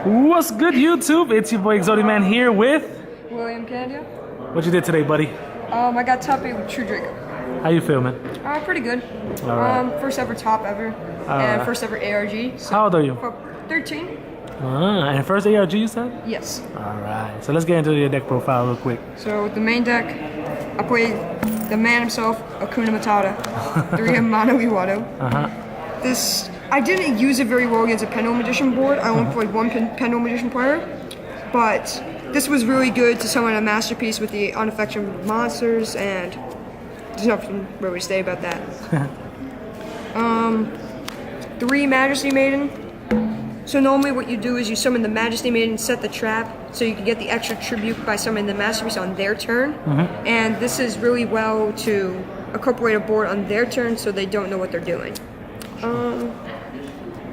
What's good, YouTube? It's your boy Exodia-Man here with William Candia. What you did today, buddy? I got Top8-True Draco. How you feel, man? Pretty good. All right. First ever top ever, and first ever ARG. So How old are you? 13. And first ARG, you said? Yes. All right. So let's get into your deck profile real quick. So with the main deck, I played the man himself, Akuna Matata, 3 Mono Iwado. This I didn't use it very well against a Pendulum Magician board. I only played one Pendulum Magician player, but this was really good to summon a masterpiece with the unaffected monsters, and there's nothing really to say about that. 3 Majesty Maiden. So normally what you do is you summon the Majesty Maiden, set the trap, so you can get the extra tribute by summoning the masterpiece on their turn. And this is really well to incorporate a board on their turn so they don't know what they're doing.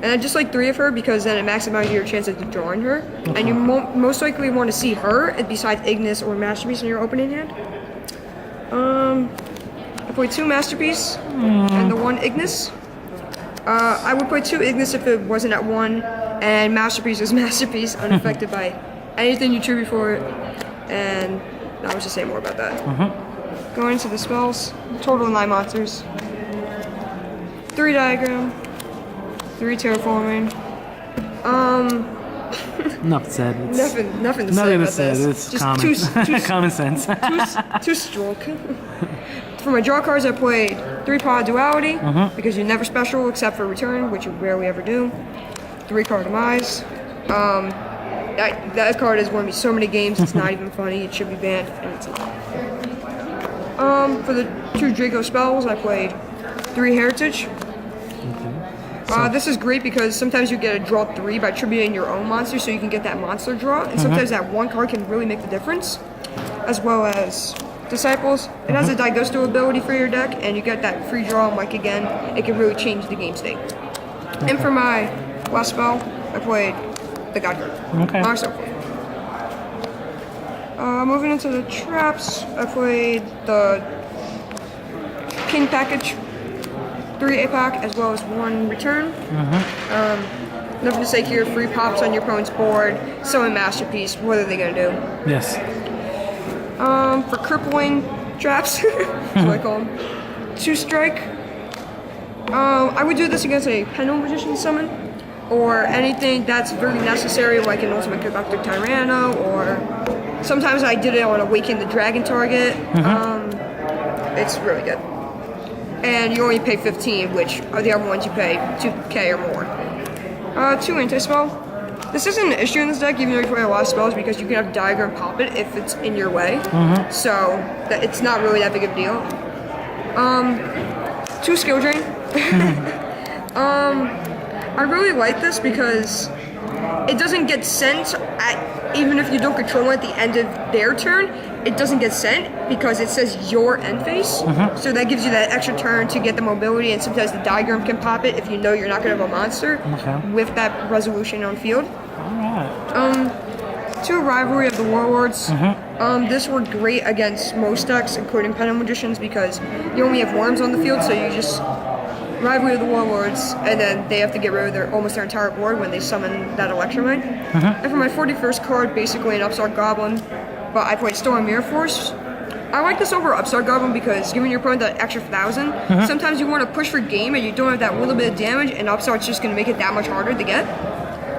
And I just like 3 of her because then it maximizes your chances of drawing her. And you most likely want to see her besides Ignis or Masterpiece in your opening hand. I played 2 Masterpiece and the 1 Ignis. I would play 2 Ignis if it wasn't at 1, and Masterpiece is Masterpiece, unaffected by anything you tribute for it. And I was just saying more about that. Going into the spells, total 9 monsters. 3 Diagram, 3 Terraforming. Enough said. Nothing to say about this. It's just common, common sense. 2 Stroke. For my draw cards, I played 3 Pod Duality, because you never special except for Return, which you rarely ever do. 3 Card Demise. That card has won me so many games, it's not even funny. It should be banned, and it's not. For the 2 Draco spells, I played 3 Heritage. This is great because sometimes you get a draw 3 by tributing your own monster, so you can get that monster draw, and sometimes that 1 card can really make the difference, as well as Disciples. It has a Daigusto ability for your deck, and you get that free draw, and like again, it can really change the game state. And for my last spell, I played the God card. Myself. Moving into the traps, I played the King package. 3 APAC as well as 1 return. Nothing to say here, free pops on your opponent's board, summon Masterpiece, what are they gonna do? Yes. For crippling traps, that's what I call them. 2 strike. I would do this against a Pendulum Magician summon, or anything that's very necessary, like an Ultimate Conductor Tyranno, or sometimes I did it on Awaken the Dragon target. It's really good. And you only pay 15, which are the other ones you pay 2k or more. 2 Anti-Spell. This isn't an issue in this deck, even though you play a lot of spells, because you can have Diagram pop it if it's in your way. So it's not really that big of a deal. 2 Skill Drain. I really like this because it doesn't get sent even if you don't control it at the end of their turn. It doesn't get sent because it says your end phase. So that gives you that extra turn to get the mobility, and sometimes the Diagram can pop it if you know you're not going to have a monster with that resolution on field. Alright. 2 Rivalry of the Warlords. This worked great against most decks, including Pendulum Magicians, because you only have worms on the field, so you just Rivalry of the Warlords, and then they have to get rid of almost their entire board when they summon that Electromite. And for my 41st card, basically an Upstart Goblin, but I played Storm Mirror Force. I like this over Upstart Goblin because giving your opponent that extra 1,000, sometimes you want to push for game and you don't have that little bit of damage, and Upstart's just going to make it that much harder to get.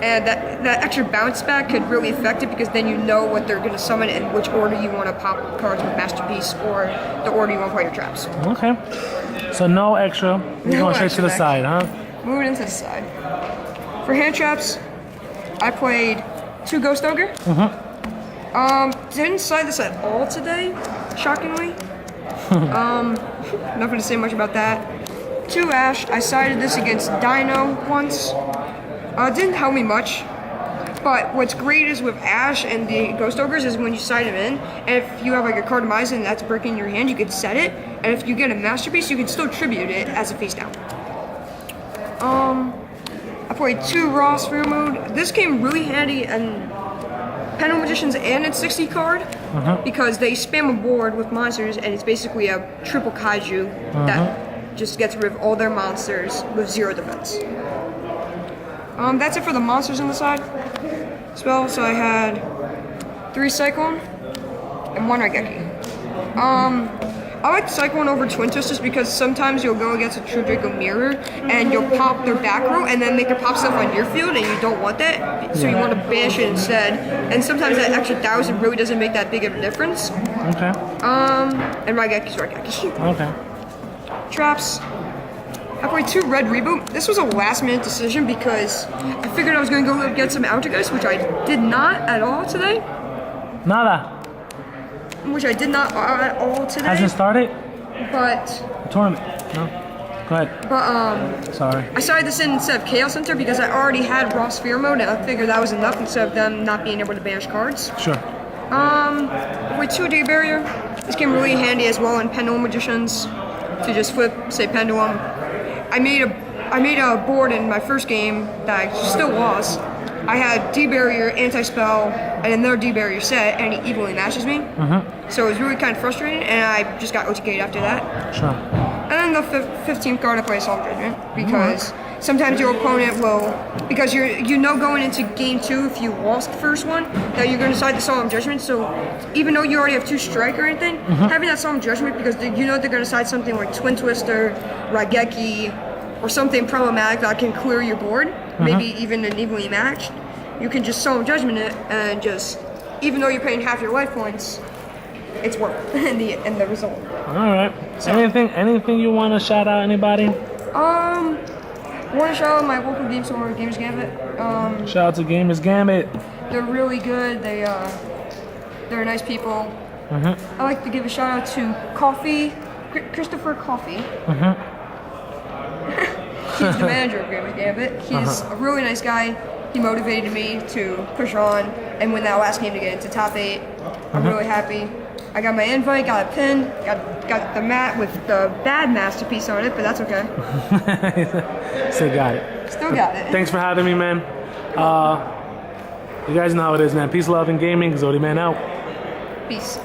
And that extra bounce back could really affect it, because then you know what they're going to summon and which order you want to pop cards with Masterpiece, or the order you want to play your traps. Okay. So no extra. You're going straight to the side, huh? Moving into the side. For hand traps, I played 2 Ghost Ogre. Didn't side this at all today, shockingly. Nothing to say much about that. 2 Ash. I sided this against Dino once. Didn't help me much. But what's great is with Ash and the Ghost Ogres is when you side them in, and if you have like a card demise and that's breaking in your hand, you can set it, and if you get a Masterpiece, you can still tribute it as a face down. I played 2 Raw Sphere Mode. This came really handy in Pendulum Magicians and its 60 card, because they spam a board with monsters, and it's basically a triple kaiju that just gets rid of all their monsters with 0 defense. That's it for the monsters on the side. spell, so I had 3 Cyclone and 1 Raigeki. I like Cyclone over Twin Twist just because sometimes you'll go against a True Draco mirror and you'll pop their back row and then make her pop stuff on your field and you don't want that, so you want to banish it instead. And sometimes that extra 1,000 really doesn't make that big of a difference. Okay. And Raigeki's Raigeki. Okay. Traps. I played 2 red reboot. This was a last minute decision because I figured I was going to go get some Outergeist, which I did not at all today. Nada. Which I did not at all today. Hasn't started? But The tournament? No? Go ahead. But Sorry. I started this in instead of Chaos Center because I already had Raw Sphere mode and I figured that was enough instead of them not being able to banish cards. Sure. With 2 D barrier, this came really handy as well in Pendulum Magicians to just flip, say Pendulum. I made a board in my first game that I still lost. I had D barrier, anti-spell, and another D barrier set, and he evenly matches me. So it was really kind of frustrating, and I just got OTK'd after that. Sure. And then the 15th card I play Solemn Judgment, because sometimes your opponent will, because you know going into game 2 if you lost the first one, that you're going to side the Solemn Judgment, so even though you already have 2 strike or anything, having that Solemn Judgment, because you know they're going to side something like Twin Twister, Raigeki, or something problematic that can clear your board, maybe even an evenly matched, you can just Solemn Judgment it and just, even though you're paying half your life points, it's worth in the result. All right. So, anything you want to shout out? Anybody? I want to shout out my local game store, Gamers Gambit. Shout out to Gamers Gambit. They're really good. They're nice people. I like to give a shout out to Christopher Coffee. He's the manager of Gamers Gambit. He's a really nice guy. He motivated me to push on and win that last game to get into top 8. I'm really happy. I got my invite, got a pin, got the mat with the bad masterpiece on it, but that's okay. Still got it. Still got it. Thanks for having me, man. You guys know how it is, man. Peace, love, and gaming. Exodia-Man out. Peace.